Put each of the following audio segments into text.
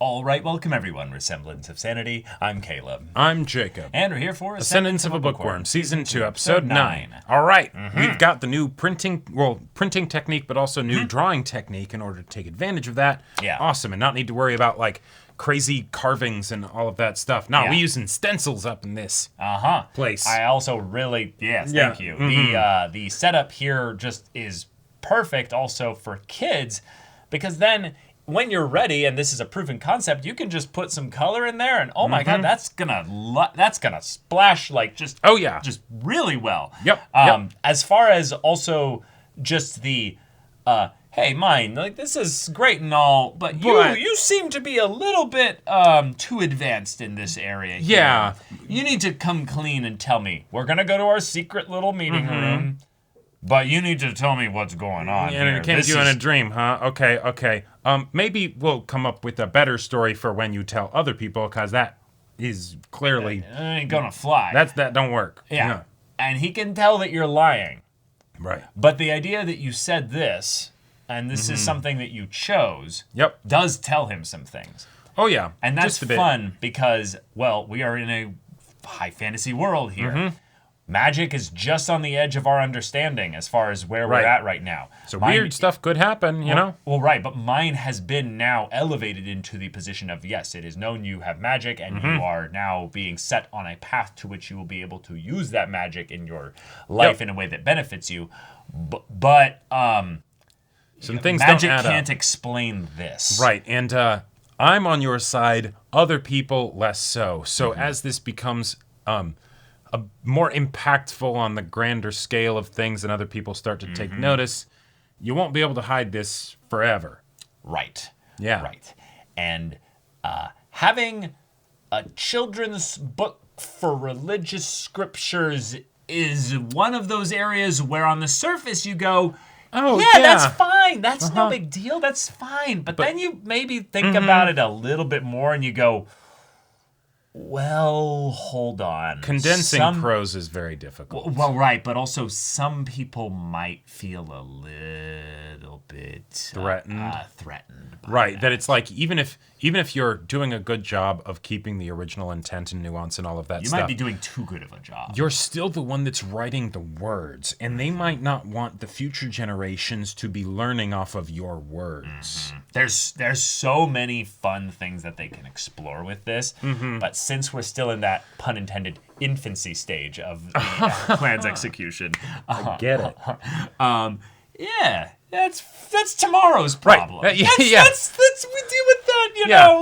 All right, welcome everyone. We're Semblance of Sanity. I'm Caleb. I'm Jacob. And we're here for Ascendance of a Bookworm, Season 2, Episode 9. All right, we've got the new printing technique, but also new drawing technique in order to take advantage of that. Yeah. Awesome, and not need to worry about, like, crazy carvings and all of that stuff. No, we're using stencils up in this place. I also really, thank you. The setup here just is perfect also for kids, because then when you're ready, and this is a proven concept, you can just put some color in there, and oh my god, that's gonna splash like just just really well. Yep. As far as also just the hey, mine, like this is great and all, but you seem to be a little bit too advanced in this area here. Yeah. You need to come clean and tell me. We're gonna go to our secret little meeting room, but you need to tell me what's going on here. And it came to you in a dream, huh? Okay. Maybe we'll come up with a better story for when you tell other people, because that is clearly... It ain't gonna fly. That don't work. Yeah. And he can tell that you're lying. Right. But the idea that you said this, and this is something that you chose, does tell him some things. Oh, yeah. And that's fun because, well, we are in a high fantasy world here. Magic is just on the edge of our understanding as far as where we're at right now. So weird stuff could happen, you know? Well, right, but mine has been now elevated into the position of, yes, it is known you have magic, and you are now being set on a path to which you will be able to use that magic in your life in a way that benefits you. But some things magic don't add can't up. explain this. Right, and I'm on your side, other people less so. So as this becomes... a more impactful on the grander scale of things and other people start to take notice, you won't be able to hide this forever. Right. Yeah. Right. And having a children's book for religious scriptures is one of those areas where on the surface you go, that's fine. That's no big deal. That's fine. But then you maybe think about it a little bit more and you go, well, hold on. Condensing prose is very difficult. Well, right, but also some people might feel a little bit threatened. Right, that it's like even if you're doing a good job of keeping the original intent and nuance and all of that stuff, you might be doing too good of a job. You're still the one that's writing the words, and they might not want the future generations to be learning off of your words. There's so many fun things that they can explore with this, but since we're still in that, pun intended, infancy stage of the plan's execution, I get it. That's tomorrow's problem. Right. We deal with that,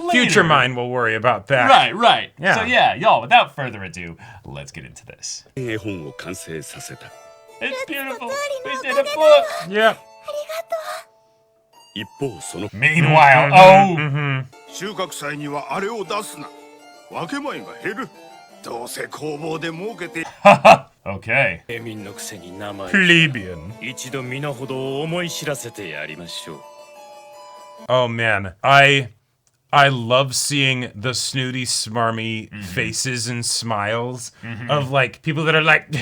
later. Future mind will worry about that. Right. Yeah. So y'all, without further ado, let's get into this. 絵本を完成させた。 It's beautiful. We did a book. Yeah. 一方その Meanwhile, 収穫祭にはあれを出すな。分け前が減る。どうせ工房で儲けて。okay. 平民のくせに名前 Plebeian. 一度皆ほど思い知らせてやりましょう Oh man, I love seeing the snooty, smarmy faces and smiles of like people that are like,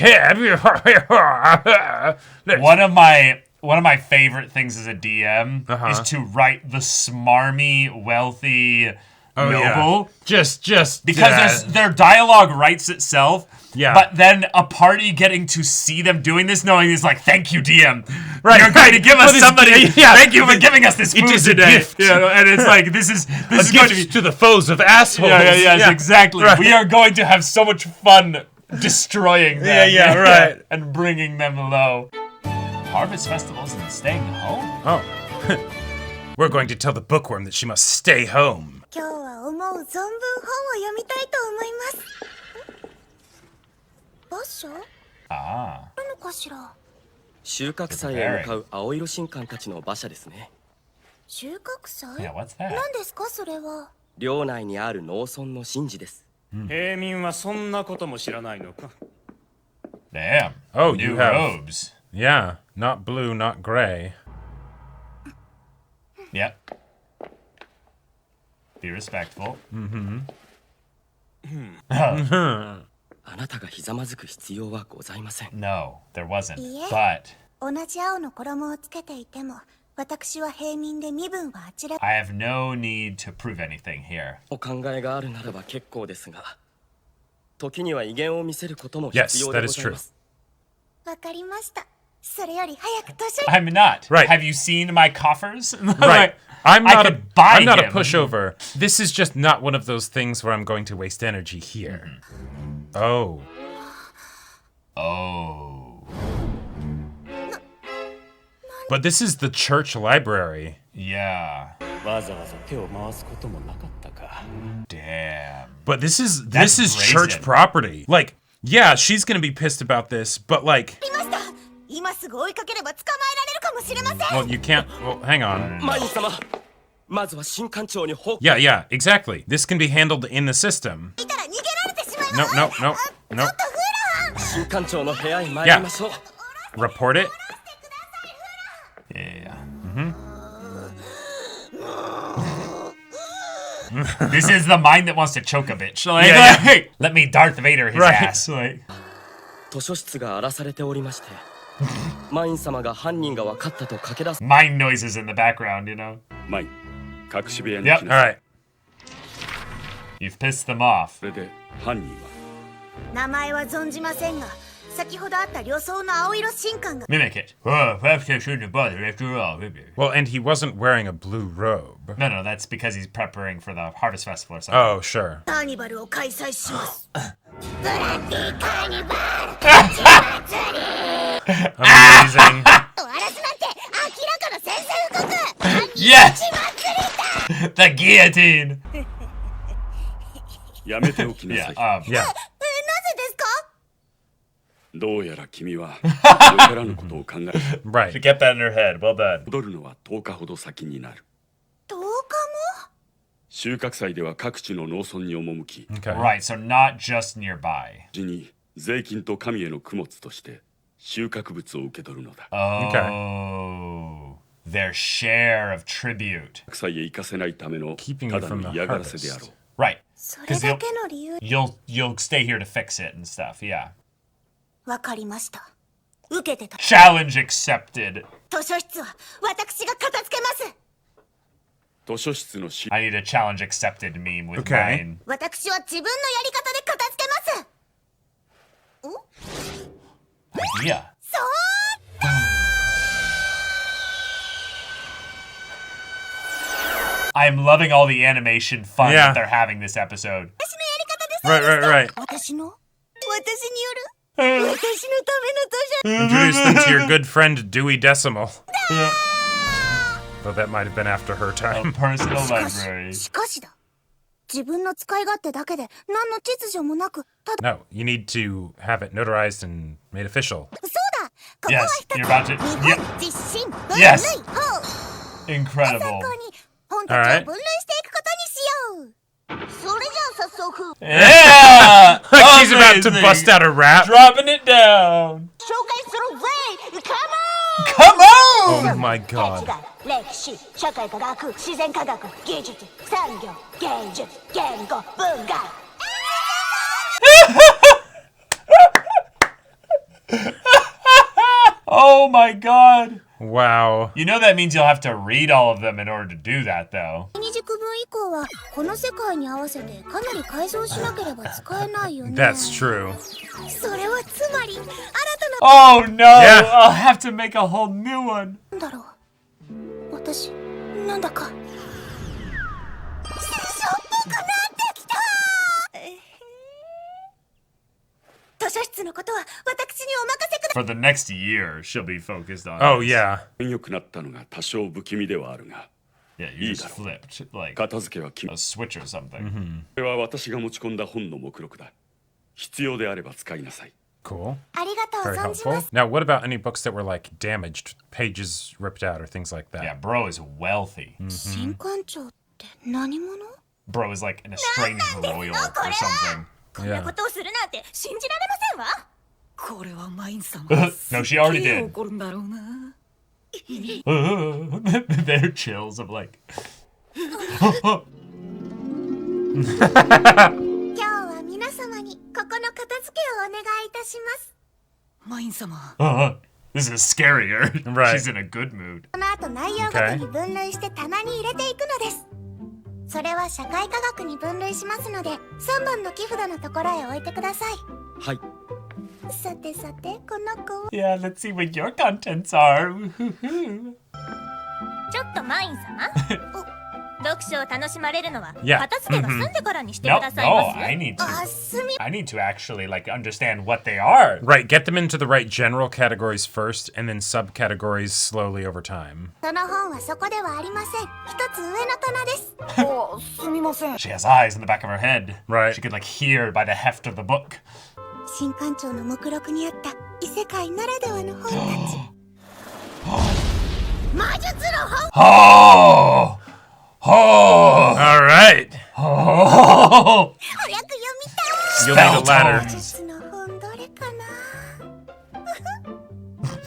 One of my favorite things as a DM is to write the smarmy, wealthy noble. Just Because their dialogue writes itself. Yeah. But then a party getting to see them doing this, knowing is like, thank you, DM. Right. You're going to give us somebody. Thank you for giving us this food is a today. gift. And it's like, this is going to be to the foes of assholes. Yes, exactly. Right. We are going to have so much fun destroying them. Right. And bringing them low. Harvest festivals and staying home? Oh. We're going to tell the bookworm that she must stay home. 今日は思う存分本を読みたいと思います。馬車？なのかしら。収穫祭へ向かう青色神官たちの馬車ですね収穫祭？ Yeah, what's that? 何ですかそれは。領内にある農村の神事です。平民はそんなことも知らないのか Damn. Oh, New you have robes. Yeah, not blue, not gray. Yep. Be respectful. あなたがひざまずく必要はございません No, there wasn't. Yeah. But 同じ青の衣をつけていても私は平民で身分はあちら。 I have no need to prove anything here. お考えがあるならば結構ですが、時には威厳を見せることも Yes, 必要で that ご is ざい true. ます。わかりました。それより早く図書。 I'm not. Right. Have you seen my coffers? Right. I'm I not could buy I'm not a him. pushover. This is just not one of those things where I'm going to waste energy here. Oh. Oh. But this is the church library. Yeah. わざわざ手を回すこともなかったか。 Damn. But this is That's church brazen. property. Like, yeah, she's gonna be pissed about this, but like, いました。今すぐ追いかければ捕まえられるかもしれません。 well, you can't. Well, hang on. マイン様、まずは新館長に報告。 Yeah, yeah, exactly. This can be handled in the system. 見たら逃げられてしまいます。 No, no, no, ちょ no. っとフーラン。新館長の部屋へ参りましょう。 Report it. Yeah. This is the mind that wants to choke a bitch. Like, Yeah, yeah. hey, let me Darth Vader his Right. ass. Like, 図書室が荒らされておりまして、マイン様が犯人が分かったと駆け出す。 mind noises in the background, you know? マイン隠し部屋に Yep. 来 All なさい right. You've pissed them off. それで犯人は名前は存じませんが、先ほどあった旅装の青色新刊が Mimic it. Oh, perhaps I shouldn't have bothered after all. Well, and he wasn't wearing a blue robe. No, that's because he's preparing for the Harvest Festival or something. Oh, sure. カーニバルを開催します。ブラッディカーニバル。 Amazing. 終わらすなんて明らかな宣戦布告。 Yes! The guillotine! やめておきな Yeah, さい Yeah. なぜですか？どうやら君はよからぬことを考え Right. Get that in her head. Well done. 戻るのは10日ほど先になる10日も？収穫祭では各地の農村に赴き Okay. Right, so not just nearby. 無事に税金と神への供物として収穫物を受け取るのだ Oh. Their share of tribute. 収穫祭へ行かせないための Keeping た you だ from の the 嫌がらせであろ harvest. う Right. それだけの理由。 You'll stay here to fix it and stuff, yeah. わかりました。受けてた。 Challenge accepted. 図書室は私が片付けます。図書室のし I need a challenge accepted meme with Okay. mine. 私は自分のやり方で片付けます。 Yeah. そう。 I'm loving all the animation fun Yeah. that they're having this episode. 私のやり方です。 Right, right, right. 私による私のための図書。 Introduce them to your good friend Dewey Decimal. Though that might have been after her A time. personal しか library. しかしだ。自分の使い勝手だけで何の秩序もなく、ただ No, you need to have it notarized and made official. そうだ。ここは Yes, 一つ you're about to- 日 Yep. 本実心分 Yes. 類法。 Incredible. 参考に本たちを分類していくことにしよう。それじゃあ早速 Yeah! Like she's about to Amazing. bust out a rap. Dropping it down. 紹介するぜ。カ Come on! Oh my god. 歴史、社会科学、自然科学、技術、産業、芸術、言語、文化。 Oh my god. Wow. You know that means you'll have to read all of them in order to do that, though. 二軸分以降はこの世界に合わせてかなり改造しなければ使えないよね。 That's true. それはつまり新たな Oh no! Yeah. I'll have to make a whole new one. なんだろう。私なんだか師匠っぽくなってきた。図書室のことは私にお任せください。 For the next year, she'll be focused on. Oh this. yeah. 良くなったのが多少不気味ではあるが Yeah, you just flipped like 片付けは君 a switch or something. これは私が持ち込んだ本の目録だ必要であれば使いなさい Cool. ありがとう Very 存じま helpful. す。 Now, what about any books that were like damaged, pages ripped out, or things like that? Yeah, bro is wealthy. 新館長って何者？ Bro is like an estranged royal or something. こんなことをするなんて信じられませんわ。これはマイン様 No, she already すっげえ did. 怒るんだろうな Their chills of like. 今日は皆様にここの片付けをお願いいたします。マイン様 This is scarier. Right. She's in a good mood. この後内容ごとに分類して棚に入れていくのです。それは社会科学に分類しますので、3番の木札のところへ置いてください。はい。さてさて、この子は Yeah, let's see what your contents are. Woo-hoo-hoo. ちょっとマイン様読書を楽しまれるのは Yeah. 片付けが済んでからにしてく No, ださい no, ます。 I need to. あ、すみ I need to actually like understand what they are. Right, get them into the right general categories first, and then subcategories slowly over time. その本はそこではありません。一つ上の棚です。あ、すみません。 She has eyes in the back of her head. Right. She could like hear by the heft of the book. 新館長の目録にあった異世界ならではの本たち。魔術の本。 Oh, oh, All right. oh. 早く読みたい。 You'll need a ladder. 魔術の本どれかな。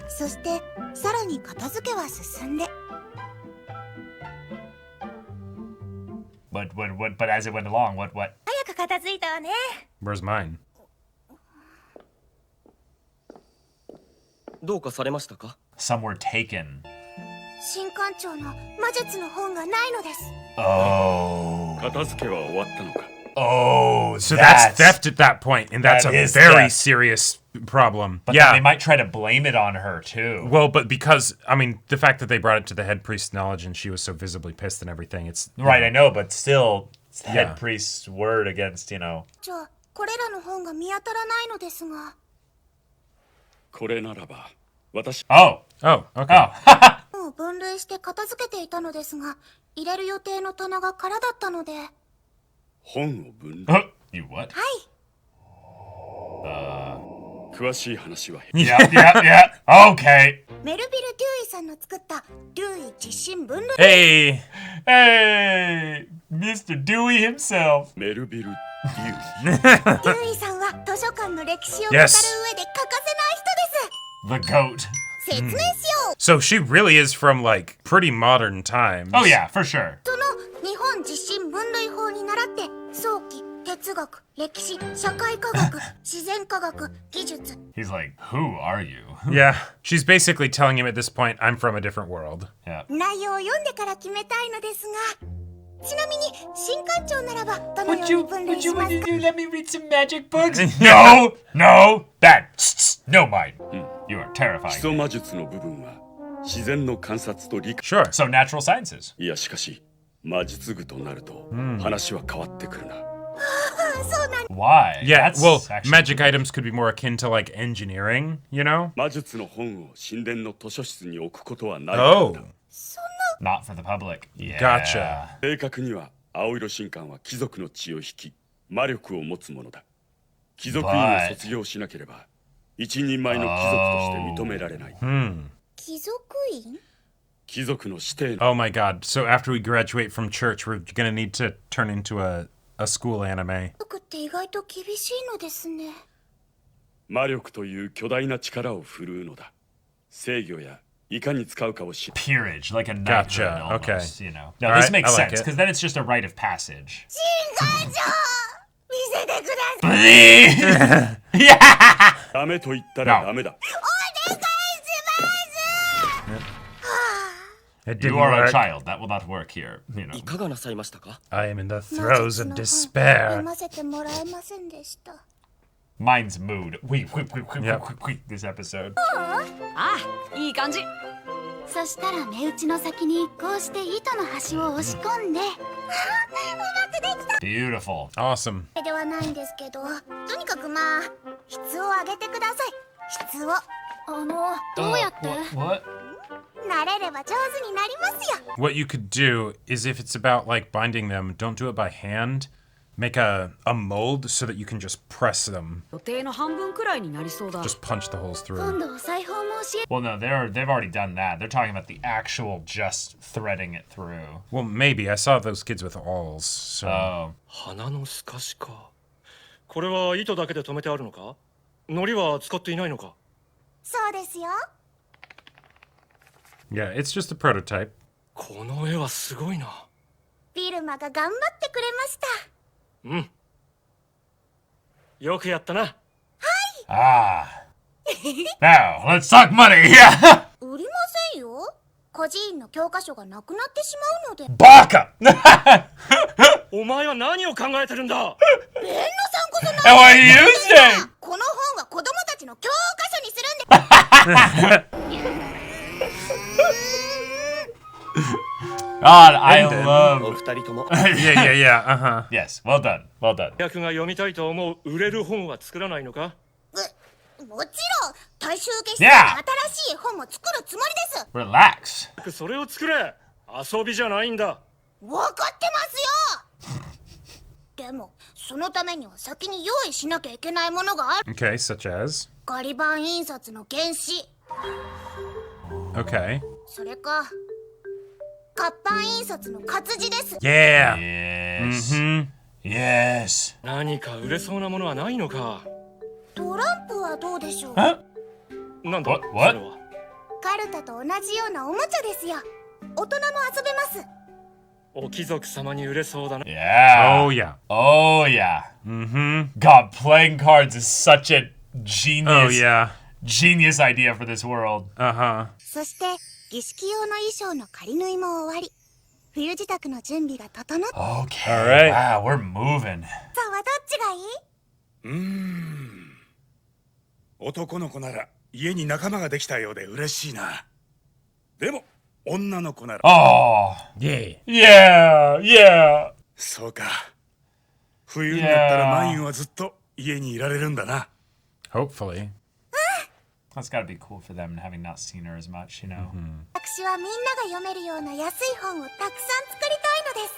そしてさらに片付けは進んで。But as it went along, what? 早く片付いたわね。 Where's mine? どうかされましたか？ Some were taken. 新館長の魔術の本がないのです。 Oh. 片付けは終わったのか。 Oh, So that's theft at that point, and that's that a is very theft. serious problem. But Yeah. then they might try to blame it on her too. Well, but because, I mean, the fact that they brought it to the head priest's knowledge and she was so visibly pissed and everything, it's... Right, I know, but still, it's the Yeah. head priest's word against, you know. じゃあこれらの本が見当たらないのですが。これならば私 Oh, Oh, okay. oh. 本を分類して片付けていたのですが、入れる予定の棚が空だったので。は本を分類 You what? い。詳しい話は Yeah, yeah, yeah. Okay. メルビル・デューイさんの作ったデューイ実心分類。 Hey! Hey, Mr. Dewey himself. メルビル・デューデューイさんは図書館の歴史を語る上で Yes. 欠かせない人 The goat. です。説明しよう。 So she really is from, like, pretty modern times. Oh yeah, for sure. その日本実心分類法に倣って早期哲学、歴史、社会科学、自然科学、技術。 He's like, who are you? Yeah. She's basically telling him at this point, I'm from a different world. Yeah. 内容を読んでから決めたいのですが、ちなみに新館長ならばどのように分類しますか？ let me read some magic books? No, no, that, no mind. You are 基 terrifying. 礎魔術の部分は自然の観察と理解 Sure. So natural sciences. いやしかし魔術具となると話は変わってくるな。そうなん Why? Yeah, That's well, actually- magic items could be more akin to, like, engineering, you know? 魔術の本を神殿の図書室に置くことはない Oh. からだ。 Not for the public. Yeah. Gotcha. 正確には青色神官は貴族の血を引き魔力を持つものだ。貴族院を卒業しなければ一人前の貴族として認められない。貴族院？貴族の指定の Oh my god. So after we graduate from church, we're gonna need to turn into a school anime. 貴族って意外と厳しいのですね。魔力という巨大な力を振るうのだ。制御やいかに使うかを知る。 Peerage, like a knighthood Gotcha, almost, okay. you know. No, All this right, makes I like sense, it. because then it's just a rite of passage. 新館長、見せてください。ダメと言ったらダメだ。お願いします。 It You didn't are a work. child. That will not work here, you know. いかがなさいましたか？ I am in the 魔 throes 術 of の本 despair. 読ませてもらえませんでした。 Mine's mood. Wait, Yep. this episode. あ、いい感じ。そしたら目打ちの先にこうして糸の端を押し込んで、うまくできた Beautiful. Awesome. ではないんですけど、とにかくまあ質を上げてください。質を。どうやって？ What? 慣れれば上手になりますよ。 What you could do is if it's about like binding them, don't do it by hand. Make a mold so that you can just press them. 予定の半分くらいになりそうだ。 Just punch the holes 今 through. 度お裁縫も教え。 Well, no, they've already done that. They're talking about the actual just threading it through. Well, maybe. I saw those kids with awls. So Oh. 花の透かしか。これは糸だけで留めてあるのか？糊は使っていないのか？そうですよ。 yeah, it's just a prototype. この絵はすごいな。ビルマが頑張ってくれました。うん。よくやったな。Ah. Now, let's talk money! Yeah! 売りませんよ。孤児院の教科書がなくなってしまうので。Baka! お前は何を考えてるんだ。ベンノさんこそ And what are you saying? この本は子供たちの教科書にするんで。God, I お love... 二人とも Yeah. Uh-huh. Yes, well done. Well done. 役が読みたいと思う売れる本は作らないのか。もちろん大衆受けして新しい本も作るつもりです。 Relax. それを作れ。遊びじゃないんだ。わかってますよ。でもそのためには先に用意しなきゃいけないものがある。 Okay, such as? ガリ版印刷の原紙。 Okay. それか活版印刷の活字です。 Yeah. Yes. Mm-hmm. Yes. 何か売れそうなものはないのか。トランプはどうでしょう。 Huh? なんだ What? そ What? れは。カルタと同じようなおもちゃですよ。大人も遊べます。お貴族様に売れそうだな。 Yeah. Oh, yeah. Oh, yeah. Mm-hmm. God, playing cards is such a genius, Oh, yeah. genius idea for this world. Uh-huh. そして儀式用の衣装の仮縫いも終わり、冬支度の準備が整った。 Okay. All right. Wow, we're moving. さあ、どっちがいい？男の子なら家に仲間ができたようで嬉しいな。でも女の子なら Oh. Yeah. Yeah. Yeah. そうか。冬になったらマインはずっと家にいられるんだな。 Hopefully. That's got to be cool for them, having not seen her as much, you know. 私はみんなが読めるような安い本をたくさん作りたいのです。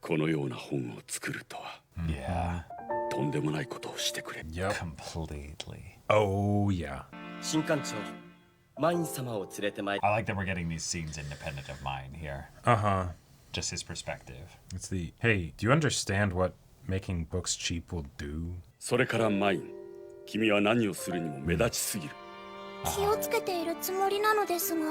このような本を作るとは Yeah. とんでもないことをしてくれ。 Yep. Completely. Oh, yeah. 新館長マイン様を連れてまい I like that we're getting these scenes independent of mine here. Uh-huh. Just his perspective. It's the, hey, do you understand what making books cheap will do? それからマイン、君は何をするにも目立ちすぎる。気をつけているつもりなのですが、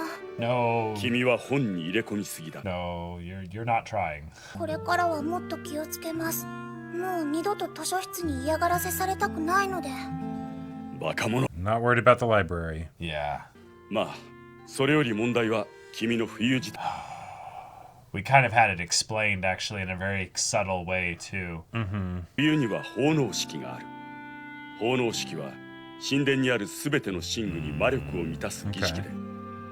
No. 君は本に入れ込みすぎだ。 No, you're not trying. これからはもっと気をつけます。もう二度と図書室に嫌がらせされたくないので。バカ者。 I'm not worried about the library. Yeah. まあ、それより問題は君の冬支度。 We kind of had it explained actually in a very subtle way too. 冬には奉納式がある。奉納式は神殿にあるすべての神具に魔力を満たす儀式で、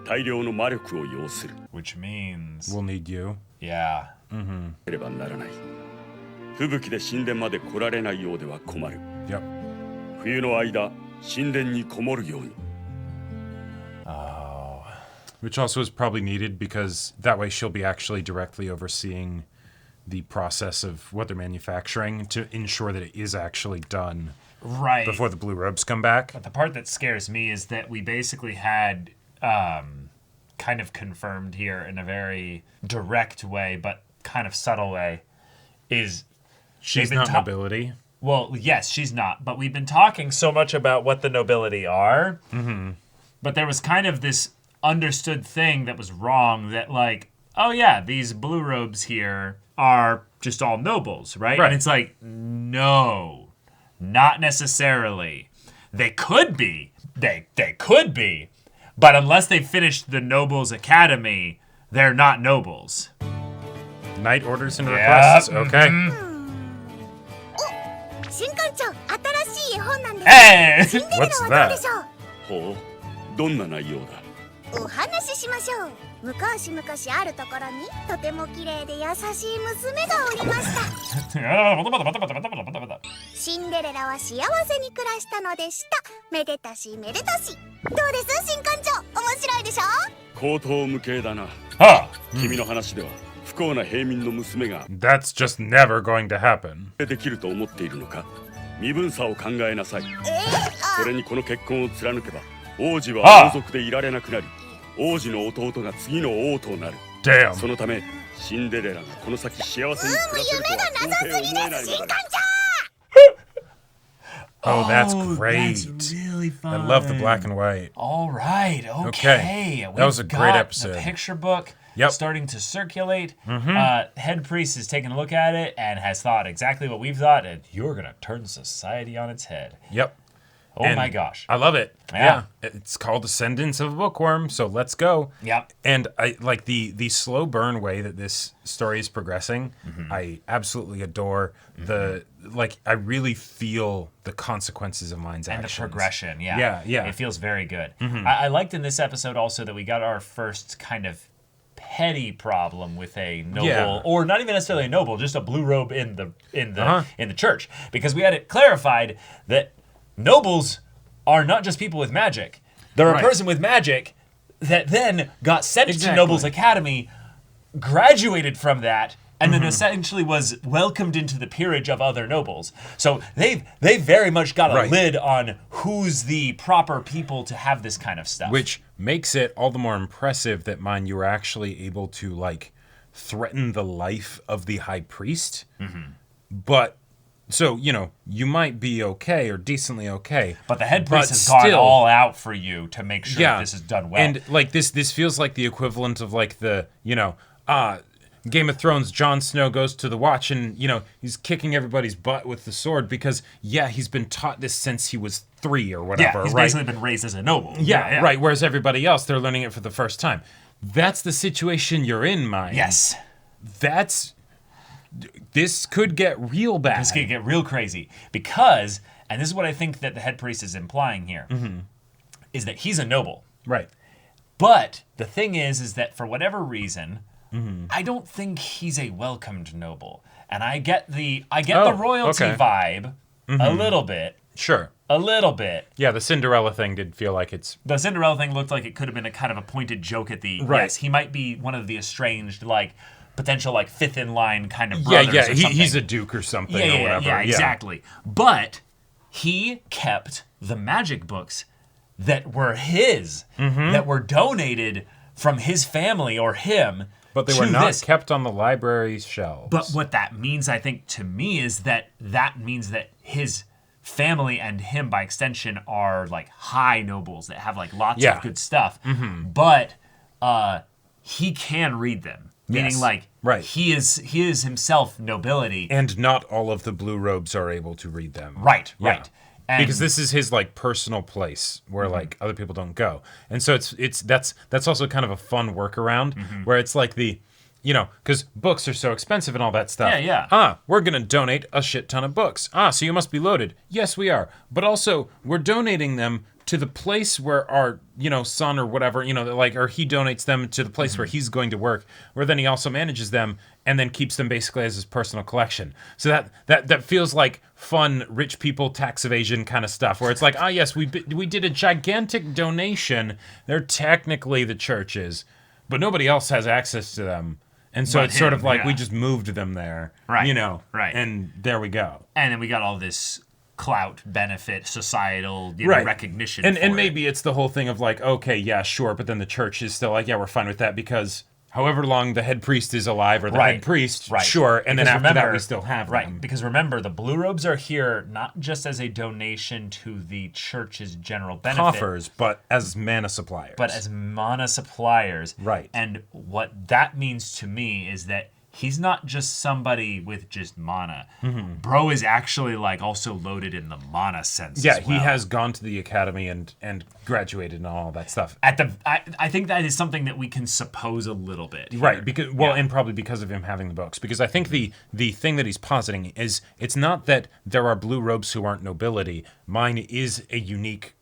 大量の魔力を要する。 Which means, We'll need you. yeah. ければならない。吹雪で神殿まで来られないようでは困る。 Yep. 冬の間、神殿にこもるように。 Which also is probably needed because that way she'll be actually directly overseeing the process of what they're manufacturing to ensure that it is actually done Right. before the blue robes come back. But the part that scares me is that we basically had kind of confirmed here in a very direct way, but kind of subtle way, is She's they've been not nobility. Well, yes, she's not. But we've been talking so much about what the nobility are. But there was kind of this understood thing that was wrong that, like, oh yeah, these blue robes here are just all nobles, right? Right. And it's like, no, not necessarily. They could be. They could be. But unless they finished the Nobles Academy, they're not nobles. Knight orders and requests. Okay. 新館長、新しい絵本なんです。 Hey! シンデレラ What's はどうでしょう。ほう、どんな内容だ。お話ししましょう。昔々あるところにとても綺麗で優しい娘がおりました。シンデレラは幸せに暮らしたのでした。めでたしめでたし。どうです新館長、面白いでしょ。口頭無形だな。 Huh. 君の話では不幸な平民の娘が That's just never going to happen. できると思っているのか。身分差を考えなさい。それにこの結婚を貫けば王子は王族でいられなくなり、王子の弟が次の王となる。 Damn. そのためシンデレラがこの先幸せに暮らせるとは到底思えないのだ。 Oh, that's Oh, great. That's really fun. I love the black and white. All right. Okay. Okay. That was a We've great got episode. The picture book Yep. starting to circulate. Head priest is taking a look at it and has thought exactly what we've thought, and you're gonna turn society on its head. Yep. Oh my gosh. I love it. Yeah. It's called Ascendance of a Bookworm, so let's go. Yep. And I like the slow burn way that this story is progressing. I absolutely adore I really feel the consequences of Mind's and actions. the progression. Yeah. Yeah. It feels very good. I liked in this episode also that we got our first kind of petty problem with a noble, or not even necessarily a noble, just a blue robe in the church, because we had it clarified that nobles are not just people with magic. They're a person with magic that then got sent to Nobles Academy, graduated from that, and then essentially was welcomed into the peerage of other nobles. So they've very much got a lid on who's the proper people to have this kind of stuff. Which makes it all the more impressive that, mind, you were actually able to, like, threaten the life of the high priest. But, so, you know, you might be okay or decently okay. But the head priest has gone all out for you to make sure that this is done well. And, like, this feels like the equivalent of, like, the, you know, Game of Thrones, Jon Snow goes to the Watch and, you know, he's kicking everybody's butt with the sword because, he's been taught this since he was 3 or whatever, he's basically been raised as a noble. Yeah, right. Whereas everybody else, they're learning it for the first time. That's the situation you're in, Mind. Yes. This could get real bad. This could get real crazy because, and this is what I think that the head priest is implying here, is that he's a noble. Right. But the thing is that for whatever reason, I don't think he's a welcomed noble. And I get the royalty vibe a little bit. Sure. A little bit. Yeah, the Cinderella thing did feel like The Cinderella thing looked like it could have been a kind of a pointed joke at the... Right. Yes, he might be one of the estranged, like, potential, like, fifth in line kind of brothers or something. He's a duke or something or whatever. Yeah, exactly. But he kept the magic books that were his, that were donated from his family or him. But they were not kept on the library's shelves. But what that means, I think, to me, is that means that his family and him, by extension, are like high nobles that have like lots of good stuff. But he can read them, meaning like he is himself nobility. And not all of the blue robes are able to read them. Right. And because this is his like personal place where like other people don't go, and so that's also kind of a fun workaround where it's like because books are so expensive and all that stuff. We're gonna donate a shit ton of books. So you must be loaded. Yes, we are, but also we're donating them to the place where our son or whatever or he donates them to the place where he's going to work, where then he also manages them and then keeps them basically as his personal collection. So that feels like fun rich people tax evasion kind of stuff, where it's like, yes, we did a gigantic donation. They're technically the church's, but nobody else has access to them. And so it's sort of like we just moved them there, right. And there we go. And then we got all this clout, benefit, societal recognition. And maybe it's the whole thing of like, okay, yeah, sure, but then the church is still like, yeah, we're fine with that because however long the head priest is alive or the head priest, sure, and then after that we still have them. Because remember, the blue robes are here not just as a donation to the church's general benefit. Coffers, but as mana suppliers. Right. And what that means to me is that he's not just somebody with just mana. Bro is actually like also loaded in the mana sense. Yeah, he has gone to the academy and graduated and all that stuff. I think that is something that we can suppose a little bit here. Right, because and probably because of him having the books. Because I think the thing that he's positing is it's not that there are blue robes who aren't nobility. Mine is a unique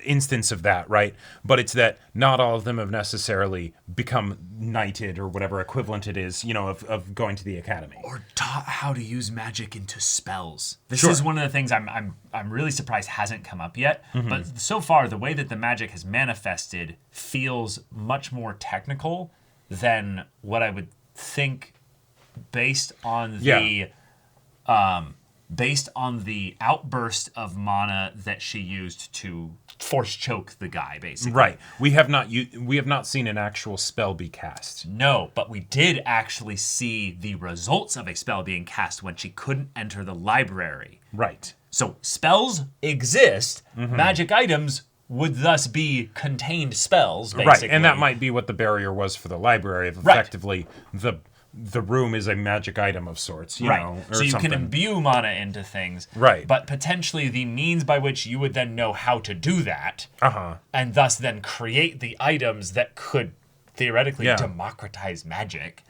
instance of that, right? But it's that not all of them have necessarily become knighted or whatever equivalent it is, of going to the academy. Or taught how to use magic into spells. This is one of the things I'm really surprised hasn't come up yet. But so far, the way that the magic has manifested feels much more technical than what I would think based on the outburst of mana that she used to force choke the guy, basically. Right. We have not seen an actual spell be cast. No, but we did actually see the results of a spell being cast when she couldn't enter the library. Right. So spells exist. Magic items would thus be contained spells, basically. Right, and that might be what the barrier was for the library, of effectively the room is a magic item of sorts, you right. know, or so you something. can imbue mana into things. Right. But potentially the means by which you would then know how to do that, and thus then create the items that could theoretically democratize magic.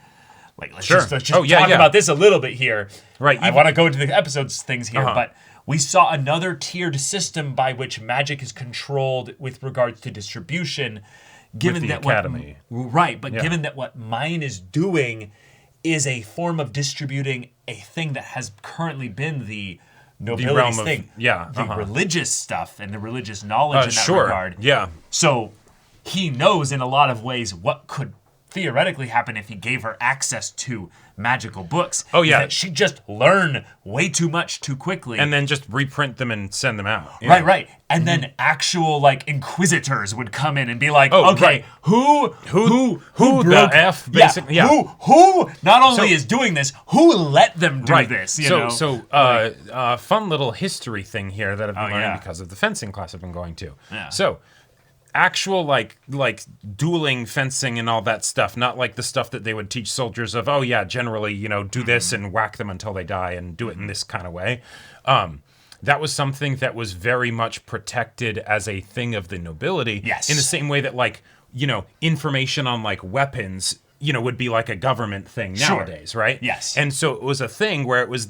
Like, let's just talk about this a little bit here. Right. I want to go into the episodes things here, but we saw another tiered system by which magic is controlled with regards to distribution. Given with the that academy. Given that what mine is doing is a form of distributing a thing that has currently been the nobility's thing. The religious stuff and the religious knowledge in that regard. Yeah. So he knows in a lot of ways what could theoretically happen if he gave her access to magical books. Oh, yeah. That she'd just learn way too much too quickly. And then just reprint them and send them out. Yeah. Right. And then actual like inquisitors would come in and be like, who the broke F basically? Yeah. Who not only is doing this, who let them do this? You know? Fun little history thing here that I've been learning because of the fencing class I've been going to. Yeah. So actual like dueling fencing and all that stuff, not like the stuff that they would teach soldiers of, generally, you know, do this and whack them until they die and do it in this kind of way. That was something that was very much protected as a thing of the nobility. Yes. In the same way that, like, you know, information on like weapons, you know, would be like a government thing nowadays, right? Yes. And so it was a thing where it was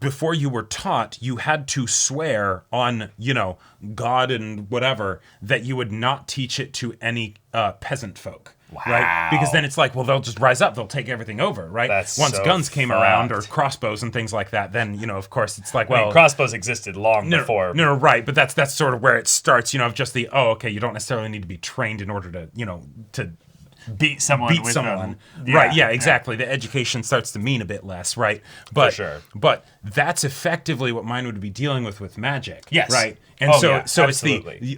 before you were taught, you had to swear on, you know, God and whatever, that you would not teach it to any peasant folk. Wow. Right? Because then it's like, well, they'll just rise up, they'll take everything over, right? That's Once so guns came around, or fucked. crossbows and things like that, then, you know, of course, it's like, well, crossbows existed long before. No, right, but that's sort of where it starts, you know, of just the, you don't necessarily need to be trained in order to, you know, to beat someone. Right, yeah, exactly. The education starts to mean a bit less, right? But, For sure. But that's effectively what mine would be dealing with magic. Yes. Right? And so it's absolutely.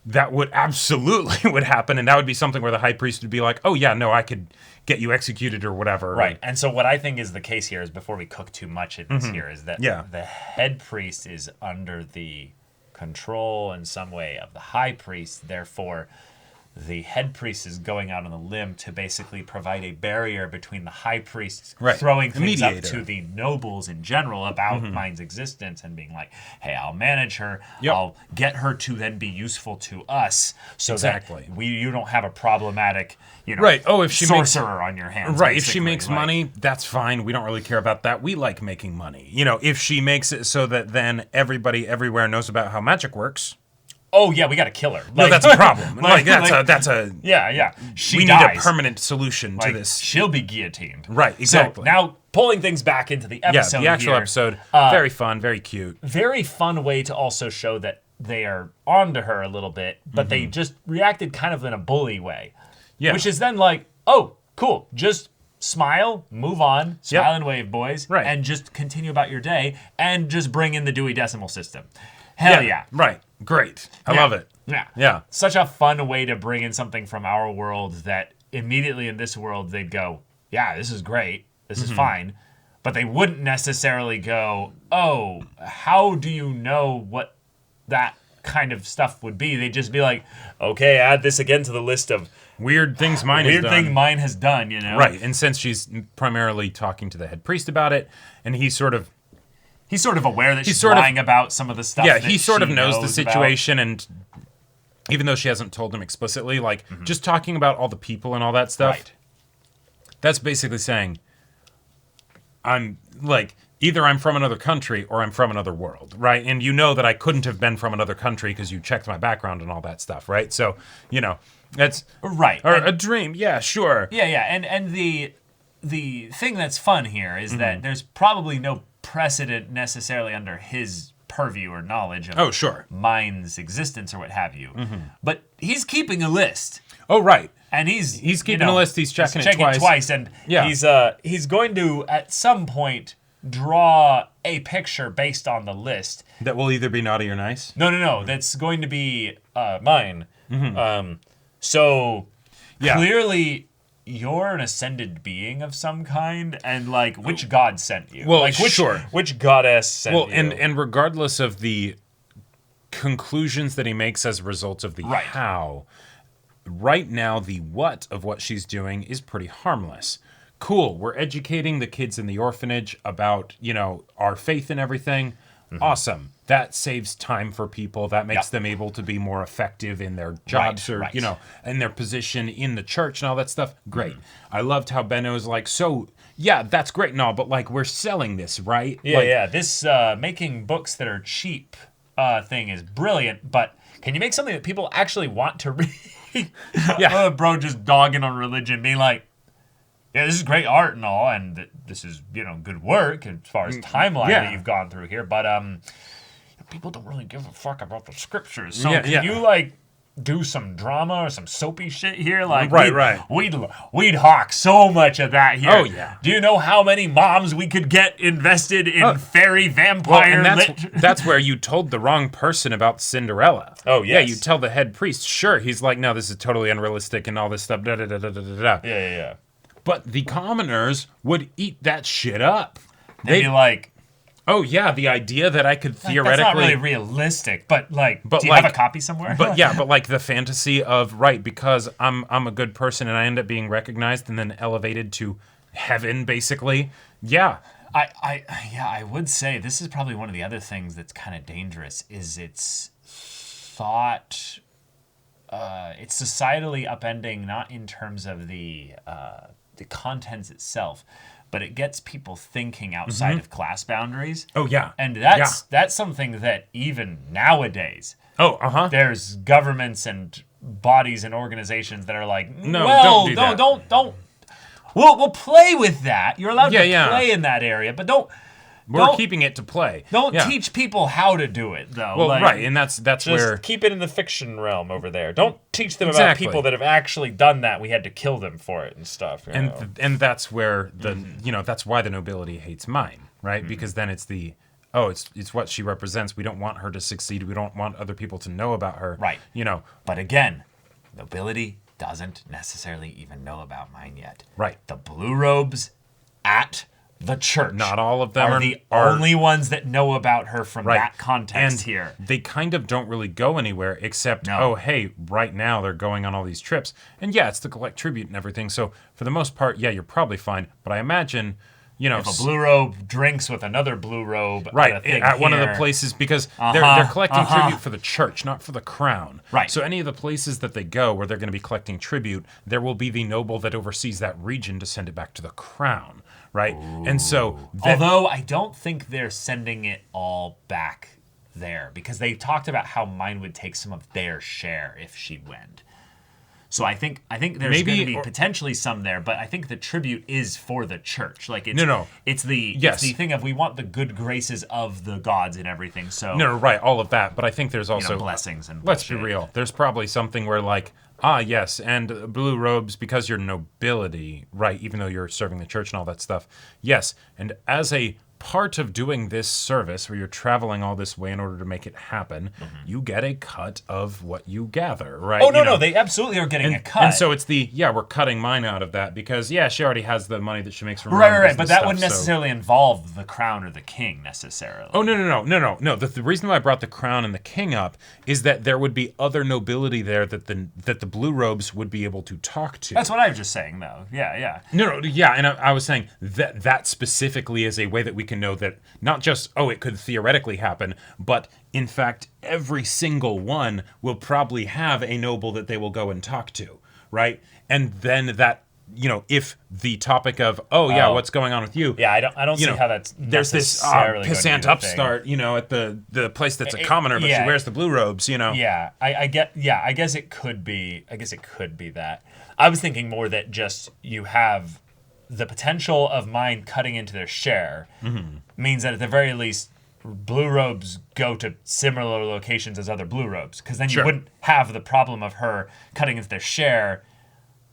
that would absolutely would happen, and that would be something where the high priest would be like, I could get you executed or whatever. Right. And so what I think is the case here is, before we cook too much in this here, is that the head priest is under the control in some way of the high priest. Therefore, the head priest is going out on a limb to basically provide a barrier between the high priest throwing things up to the nobles in general about mine's existence and being like, hey, I'll manage her. I'll get her to then be useful to us so that you don't have a problematic, you know, if she sorcerer on your hands. Right. If she makes money, that's fine. We don't really care about that. We like making money. You know, if she makes it so that then everybody everywhere knows about how magic works. Oh yeah, we got to kill her. No, that's a problem. That's a She we dies. need a permanent solution to this. She'll be guillotined. Right, exactly. So now pulling things back into the episode. Yeah, the actual episode. Very fun, very cute. Very fun way to also show that they are onto her a little bit, but they just reacted kind of in a bully way. Yeah. Which is then like, oh, cool. Just smile, move on, smile and wave, boys, and just continue about your day, and just bring in the Dewey Decimal System. Hell yeah. Right. Great. I love it. Yeah. Such a fun way to bring in something from our world that immediately in this world they'd go, yeah, this is great. This is fine. But they wouldn't necessarily go, oh, how do you know what that kind of stuff would be? They'd just be like, okay, add this again to the list of weird things mine has done, you know? Right. And since she's primarily talking to the head priest about it, and he's sort of aware that she's lying about some of the stuff. Yeah, he sort of knows the situation, and even though she hasn't told him explicitly, like just talking about all the people and all that stuff, that's basically saying, I'm like, either I'm from another country or I'm from another world, right? And you know that I couldn't have been from another country because you checked my background and all that stuff, right? So, you know, that's right. Or a dream, yeah, sure. Yeah, and the thing that's fun here is that there's probably no precedent necessarily under his purview or knowledge of mine's existence or what have you. But he's keeping a list. Oh, right. And he's keeping a list, he's checking it twice. And he's going to, at some point, draw a picture based on the list. That will either be naughty or nice? No. That's going to be mine. Clearly, you're an ascended being of some kind, and like, which god sent you? Well, like, which goddess sent you? Well, and regardless of the conclusions that he makes as a result of the how, right now the what of what she's doing is pretty harmless. Cool, we're educating the kids in the orphanage about, our faith and everything. Awesome. That saves time for people. That makes them able to be more effective in their jobs or, in their position in the church and all that stuff. Great. I loved how Benno's like, so, yeah, that's great and all, but, like, we're selling this, right? Yeah, This making books that are cheap thing is brilliant, but can you make something that people actually want to read? Bro just dogging on religion, being like, yeah, this is great art and all, and this is, good work as far as timeline that you've gone through here, but people don't really give a fuck about the scriptures. So can you, like, do some drama or some soapy shit here? Like, we'd hawk so much of that here. Oh, yeah. Do you know how many moms we could get invested in fairy vampire that's where you told the wrong person about Cinderella. Oh, yes. Yeah, you tell the head priest. Sure, he's like, no, this is totally unrealistic and all this stuff. Yeah. But the commoners would eat that shit up. They'd be like, oh yeah, the idea that I could theoretically... That's not really realistic, but do you have a copy somewhere? But like the fantasy of, because I'm a good person and I end up being recognized and then elevated to heaven, basically. Yeah. I would say this is probably one of the other things that's kind of dangerous is it's thought... it's societally upending, not in terms of the contents itself, but it gets people thinking outside of class boundaries. Oh, yeah. And that's something that even nowadays, there's governments and bodies and organizations that are like, no, don't. We'll play with that. You're allowed to play in that area, but don't. We're keeping it to play. Don't teach people how to do it, though. Well, right, and that's just where... keep it in the fiction realm over there. Don't teach them about people that have actually done that. We had to kill them for it and stuff. And that's where the that's why the nobility hates mine, right? Because then it's it's what she represents. We don't want her to succeed. We don't want other people to know about her. Right. But again, nobility doesn't necessarily even know about mine yet. Right. The blue robes at the church. Not all of them are the only ones that know about her from that context and here. They kind of don't really go anywhere except, hey, right now they're going on all these trips. And yeah, it's to collect tribute and everything. So for the most part, yeah, you're probably fine. But I imagine, if a blue robe drinks with another blue robe at one of the places, because they're collecting tribute for the church, not for the crown. Right. So any of the places that they go where they're going to be collecting tribute, there will be the noble that oversees that region to send it back to the crown. Right. Ooh. And so although I don't think they're sending it all back there, because they talked about how mine would take some of their share if she went. So I think there's going to be potentially some there, but I think the tribute is for the church. Like it's the thing of we want the good graces of the gods and everything. So right, all of that. But I think there's also blessings and let's be real. There's probably something where like, yes, and blue robes because you're nobility, right? Even though you're serving the church and all that stuff. Yes, and as a part of doing this service where you're traveling all this way in order to make it happen, you get a cut of what you gather, right? Oh, no, they absolutely are getting a cut. And so it's we're cutting mine out of that because, she already has the money that she makes from right, but that wouldn't necessarily involve the crown or the king necessarily. Oh, no. The reason why I brought the crown and the king up is that there would be other nobility there that the blue robes would be able to talk to. That's what I was just saying, though. Yeah. No, and I was saying that specifically is a way that we can know that not just, it could theoretically happen, but in fact, every single one will probably have a noble that they will go and talk to, right? And then that, if the topic of, what's going on with you? Yeah, I don't see how that's there's this pissant upstart, at the place that's a commoner, but she wears the blue robes, Yeah, I guess it could be. I guess it could be that. I was thinking more that just you have the potential of mine cutting into their share means that at the very least, blue robes go to similar locations as other blue robes, because then you wouldn't have the problem of her cutting into their share,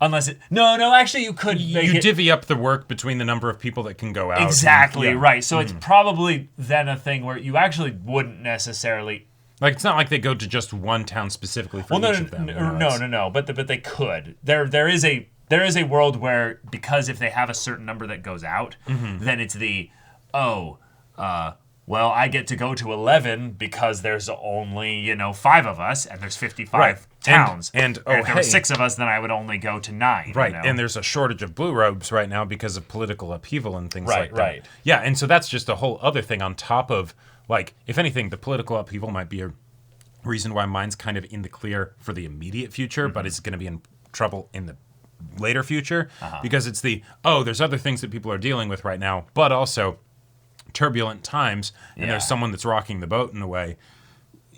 unless it. No, actually, you could. You divvy up the work between the number of people that can go out. Exactly right. So it's probably then a thing where you actually wouldn't necessarily. Like, it's not like they go to just one town specifically for each of them. No. But they could. There is a world where, because if they have a certain number that goes out, then it's well, I get to go to 11 because there's only, 5 of us, and there's 55 Right. towns. And if there were 6 of us, then I would only go to 9. Right, you know? and there's a shortage of blue robes right now because of political upheaval and things like that. Right. Yeah, and so that's just a whole other thing on top of, like, if anything, the political upheaval might be a reason why mine's kind of in the clear for the immediate future, but it's going to be in trouble in the later future because it's there's other things that people are dealing with right now, but also turbulent times, and there's someone that's rocking the boat in a way.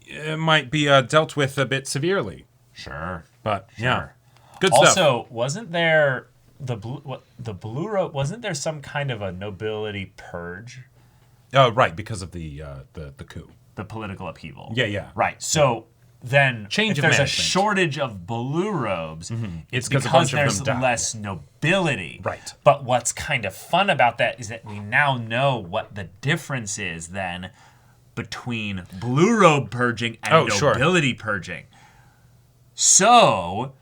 It might be dealt with a bit severely. Sure. But, yeah. Good stuff. Also, wasn't there blue robe? Wasn't there some kind of a nobility purge? Oh, right, because of the coup. The political upheaval. Yeah. Right. So then, Change if of there's a management. shortage of blue robes, it's because because a bunch of there's them died. less nobility. Right. But what's kind of fun about that is that we now know what the difference is then between blue robe purging and nobility purging. So,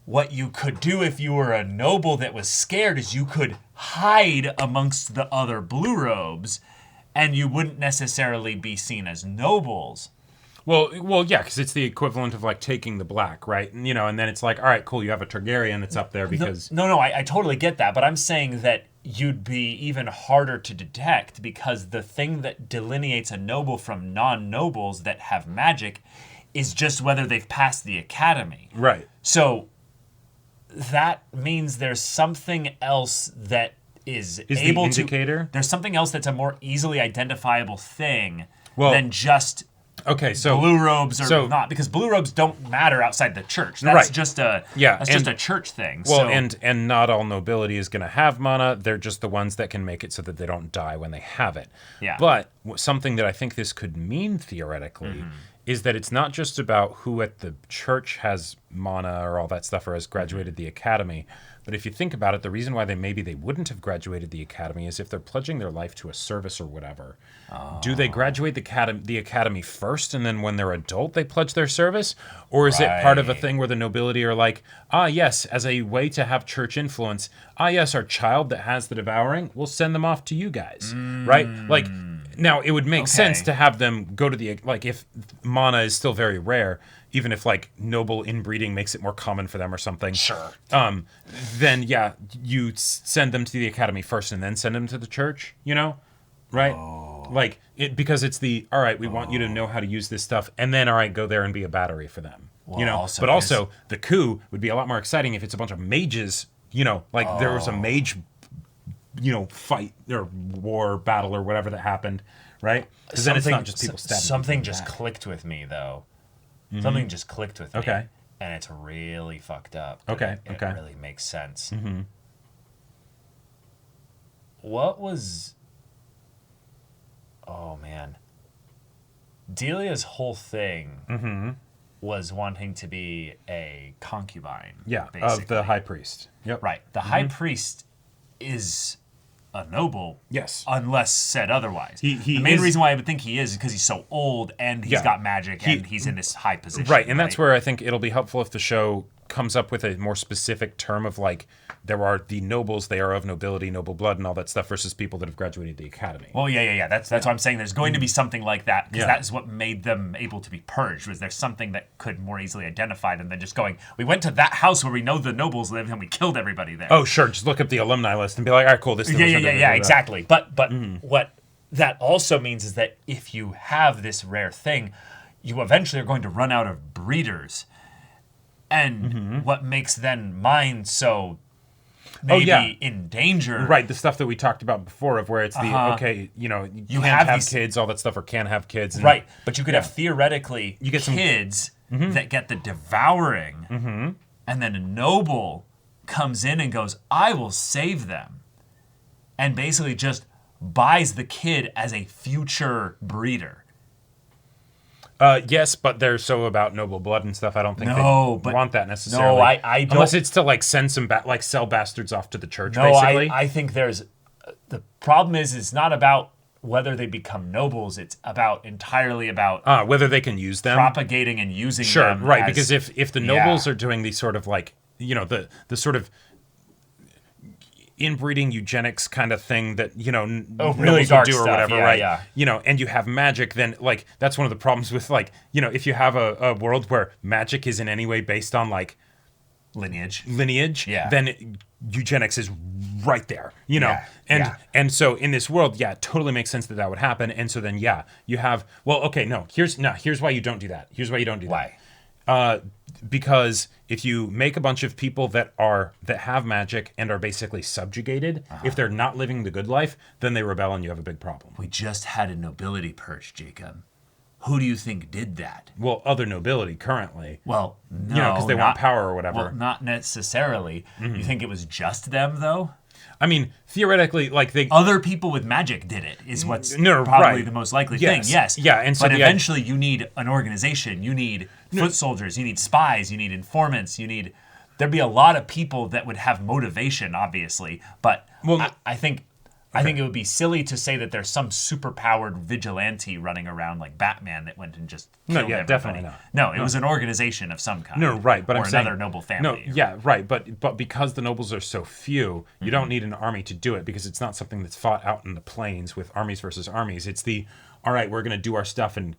what you could do if you were a noble that was scared is you could hide amongst the other blue robes, and you wouldn't necessarily be seen as nobles. Well, yeah, because it's the equivalent of like taking the black, right? And, and then it's like, all right, cool, you have a Targaryen that's up there because No, I totally get that, but I'm saying that you'd be even harder to detect because the thing that delineates a noble from non-nobles that have magic is just whether they've passed the academy. Right. So that means there's something else that is able the indicator? There's something else that's a more easily identifiable thing than just so blue robes or not, because blue robes don't matter outside the church. That's just a just a church thing. Well, and not all nobility is going to have mana. They're just the ones that can make it so that they don't die when they have it. Yeah. But something that I think this could mean theoretically is that it's not just about who at the church has mana or all that stuff or has graduated the academy. But if you think about it, the reason why they wouldn't have graduated the academy is if they're pledging their life to a service or whatever. Do they graduate the academy first, and then when they're adult they pledge their service? Or is it part of a thing where the nobility are like, yes, as a way to have church influence, yes, our child that has the devouring, we'll send them off to you guys, right? Like, now it would make sense to have them go to the, like, if mana is still very rare, even if like noble inbreeding makes it more common for them or something. Sure. Then you send them to the academy first and then send them to the church, right? Like because it's all right, we want you to know how to use this stuff, and then all right, go there and be a battery for them. But also the coup would be a lot more exciting if it's a bunch of mages, like there was a mage fight or war battle or whatever that happened, right? Because then it's not just people stabbing. Something just clicked with me though. Something just clicked with me. Okay. And it's really fucked up. Okay. It really makes sense. Mm-hmm. What was... Oh, man. Delia's whole thing was wanting to be a concubine. Yeah, basically. of the high priest. Yep. Right. The high priest is a noble. Yes. Unless said otherwise. He the main reason why I would think he is because he's so old and he's got magic and he's in this high position. Right, and that's where I think it'll be helpful if the show comes up with a more specific term of like, there are the nobles, they are of nobility, noble blood, and all that stuff versus people that have graduated the academy. Well, yeah. That's what I'm saying. There's going to be something like that because that is what made them able to be purged. Was there something that could more easily identify them than just going, we went to that house where we know the nobles live and we killed everybody there. Oh, sure. Just look up the alumni list and be like, all right, cool. This. Yeah, exactly. But what that also means is that if you have this rare thing, you eventually are going to run out of breeders. And what makes then mine so maybe in danger. Right, the stuff that we talked about before of where it's you can't have kids, all that stuff, or can't have kids. And, right, but you could have theoretically kids that get the devouring, and then a noble comes in and goes, I will save them. And basically just buys the kid as a future breeder. Yes, but they're so about noble blood and stuff. I don't think they want that necessarily. No, I don't. Unless it's to like send some sell bastards off to the church. No, basically. I think there's the problem is it's not about whether they become nobles. It's entirely about whether they can use them, propagating and using them. Sure, right. Because if the nobles are doing these sort of like the sort of inbreeding eugenics kind of thing that, you know, really nobles dark would do or stuff, whatever, yeah, right? yeah. You know, and you have magic, then like that's one of the problems with like, you know, if you have a world where magic is in any way based on like lineage, yeah, then eugenics is right there, you know. Yeah, and so in this world, yeah, it totally makes sense that would happen. And so then you have, well, okay, here's why you don't do that. Here's why you don't do that. Why? Because if you make a bunch of people that have magic and are basically subjugated, if they're not living the good life, then they rebel and you have a big problem. We just had a nobility purge, Jacob. Who do you think did that? Well, other nobility currently. Well, no, you know, because they want power or whatever. Well, not necessarily. You think it was just them, though? I mean, theoretically, like other people with magic did it. Is what's probably the most likely thing. Yes, yeah, and so but eventually you need an organization. You need foot soldiers. You need spies. You need informants. There'd be a lot of people that would have motivation, obviously. But I think it would be silly to say that there's some super-powered vigilante running around like Batman that went and just killed everybody. Definitely not. No, it was an organization of some kind. No, right, but or I'm saying another noble family. No, yeah, right, but because the nobles are so few, you don't need an army to do it because it's not something that's fought out in the plains with armies versus armies. It's all right, we're going to do our stuff and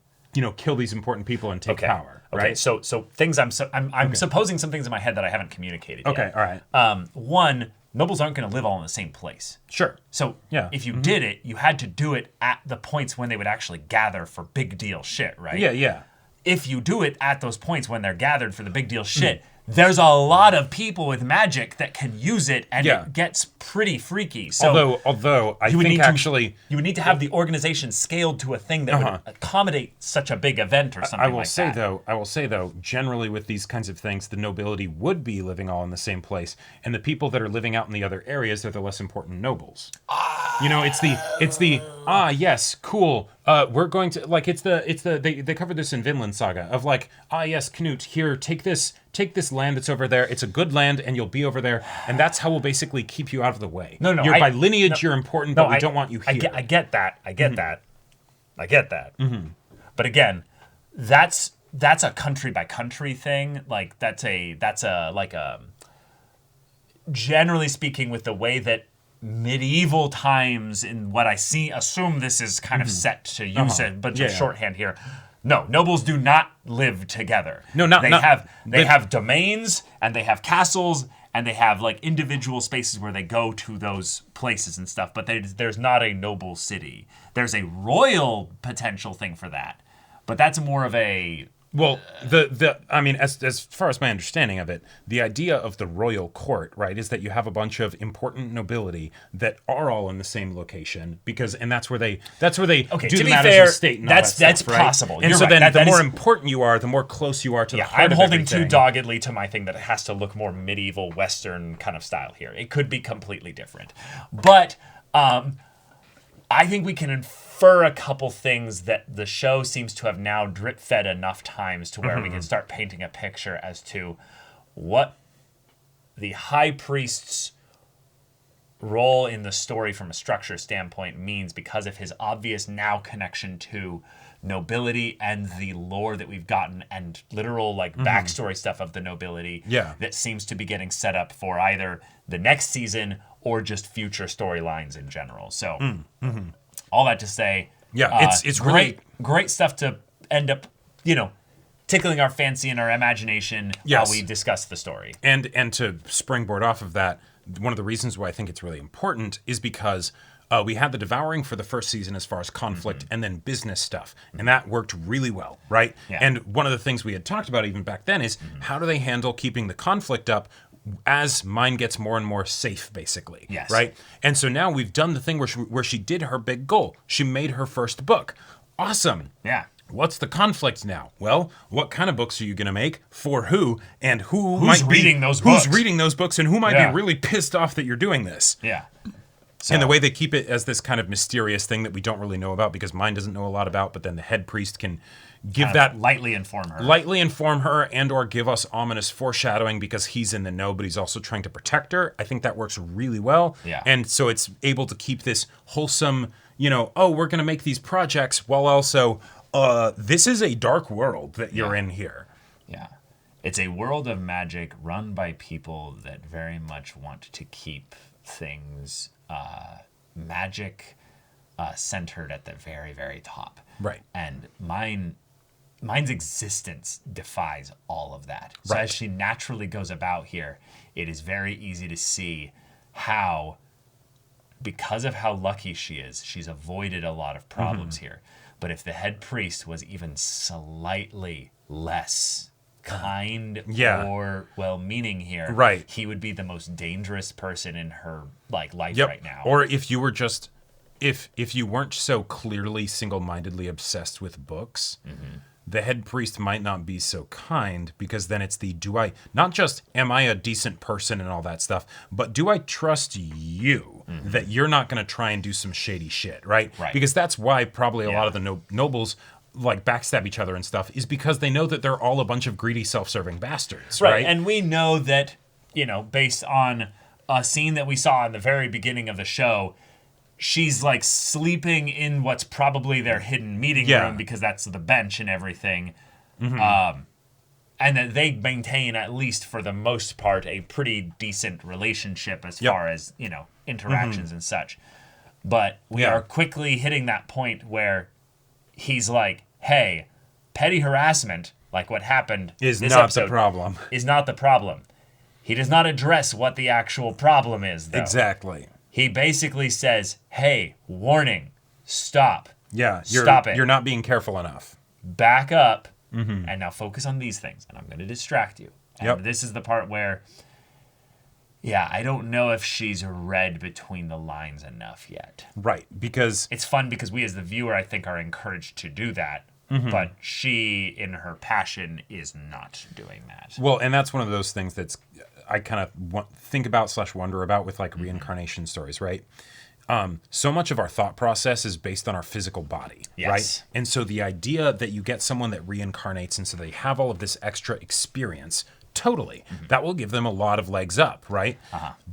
kill these important people and take power. Okay, right? so things I'm supposing some things in my head that I haven't communicated yet. Okay, all right. One, nobles aren't going to live all in the same place. Sure. So if you did it, you had to do it at the points when they would actually gather for big deal shit, right? Yeah. If you do it at those points when they're gathered for the big deal shit, there's a lot of people with magic that can use it, and it gets pretty freaky. So although I think actually you would need to have the organization scaled to a thing that would accommodate such a big event or something I will say though, generally with these kinds of things, the nobility would be living all in the same place, and the people that are living out in the other areas are the less important nobles. It's the yes, cool. We're going to they covered this in Vinland Saga of like, yes, Knut, here, take this land that's over there. It's a good land, and you'll be over there, and that's how we'll basically keep you out of the way. No, by lineage, you're important, but we don't want you here. I get that. I get that. Mm-hmm. But again, that's a country by country thing. Like that's a generally speaking, with the way that medieval times in what I assume this is kind of set to use a bunch of shorthand here. No, nobles do not live together. No, they have domains, and they have castles, and they have like individual spaces where they go to those places and stuff. But there's not a noble city. There's a royal potential thing for that, but that's more of a I mean, as far as my understanding of it, the idea of the royal court, right, is that you have a bunch of important nobility that are all in the same location and that's where they do the matters of state. And that's stuff, right? possible. And You're so right. then the more important you are, the more close you are to the heart I'm of holding everything. too doggedly to my thing that it has to look more medieval Western kind of style here. It could be completely different, but I think we can infer a couple things that the show seems to have now drip fed enough times to where we can start painting a picture as to what the high priest's role in the story from a structure standpoint means, because of his obvious now connection to nobility and the lore that we've gotten and literal like backstory stuff of the nobility that seems to be getting set up for either the next season or just future storylines in general. So all that to say, it's really great stuff to end up, tickling our fancy and our imagination while we discuss the story. And to springboard off of that, one of the reasons why I think it's really important is because we had the devouring for the first season as far as conflict and then business stuff. And that worked really well, right? Yeah. And one of the things we had talked about even back then is how do they handle keeping the conflict up as mine gets more and more safe, basically. Yes. Right? And so now we've done the thing where she did her big goal. She made her first book. Awesome. Yeah. What's the conflict now? Well, what kind of books are you going to make? For who? And who's reading those books? Who's reading those books? And who might be really pissed off that you're doing this? Yeah. And the way they keep it as this kind of mysterious thing that we don't really know about because mine doesn't know a lot about, but then the head priest can give that lightly inform her and or give us ominous foreshadowing because he's in the know, but he's also trying to protect her. I think that works really well. Yeah. And so it's able to keep this wholesome, we're going to make these projects while also, this is a dark world that you're in here. Yeah. It's a world of magic run by people that very much want to keep things, magic centered at the very, very top. Right. And mine's existence defies all of that. So as she naturally goes about here, it is very easy to see how, because of how lucky she is, she's avoided a lot of problems here. But if the head priest was even slightly less kind or well-meaning here, he would be the most dangerous person in her life right now. Or if you were just, if you weren't so clearly single-mindedly obsessed with books, the head priest might not be so kind, because then it's the, not just am I a decent person and all that stuff, but do I trust you that you're not going to try and do some shady shit, right? Because that's why probably a lot of the nobles like backstab each other and stuff, is because they know that they're all a bunch of greedy, self-serving bastards, right? And we know that, based on a scene that we saw in the very beginning of the show, she's like sleeping in what's probably their hidden meeting room, because that's the bench and everything. And that they maintain, at least for the most part, a pretty decent relationship as far as, interactions and such. But we are quickly hitting that point where he's like, hey, petty harassment, like what happened is this not episode, the problem. Is not the problem. He does not address what the actual problem is, though. Exactly. He basically says, hey, warning, stop. Stop it. You're not being careful enough. Back up, and now focus on these things, and I'm going to distract you. And this is the part where, I don't know if she's read between the lines enough yet. Right, because... It's fun because we as the viewer, I think, are encouraged to do that. But she, in her passion, is not doing that. Well, and that's one of those things that's I kind of think about / wonder about with like reincarnation stories, right? So much of our thought process is based on our physical body, right? And so the idea that you get someone that reincarnates and so they have all of this extra experience, totally, that will give them a lot of legs up, right?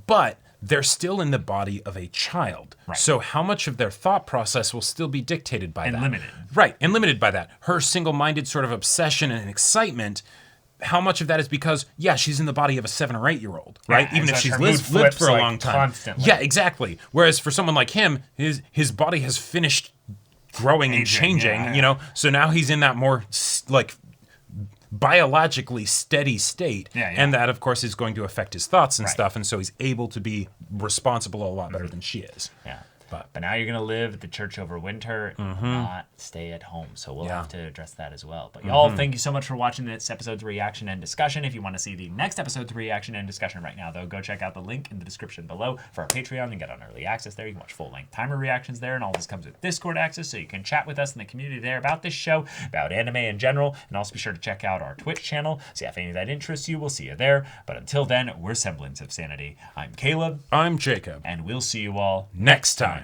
But they're still in the body of a child. So how much of their thought process will still be dictated by that? Limited. Right, and limited by that. Her single-minded sort of obsession and excitement, how much of that is because, she's in the body of a 7 or 8-year-old, right? Even if she's lived for a long time. Constantly. Yeah, exactly. Whereas for someone like him, his body has finished growing and changing, so now he's in that more, like, biologically steady state, and that, of course, is going to affect his thoughts and stuff, and so he's able to be responsible a lot better than she is. But now you're going to live at the church over winter and not stay at home. So we'll have to address that as well. But y'all, thank you so much for watching this episode's reaction and discussion. If you want to see the next episode's reaction and discussion right now, though, go check out the link in the description below for our Patreon and get on early access there. You can watch full-length timer reactions there, and all this comes with Discord access, so you can chat with us in the community there about this show, about anime in general, and also be sure to check out our Twitch channel. So if any of that interests you, we'll see you there. But until then, we're Semblance of Sanity. I'm Caleb. I'm Jacob. And we'll see you all next time.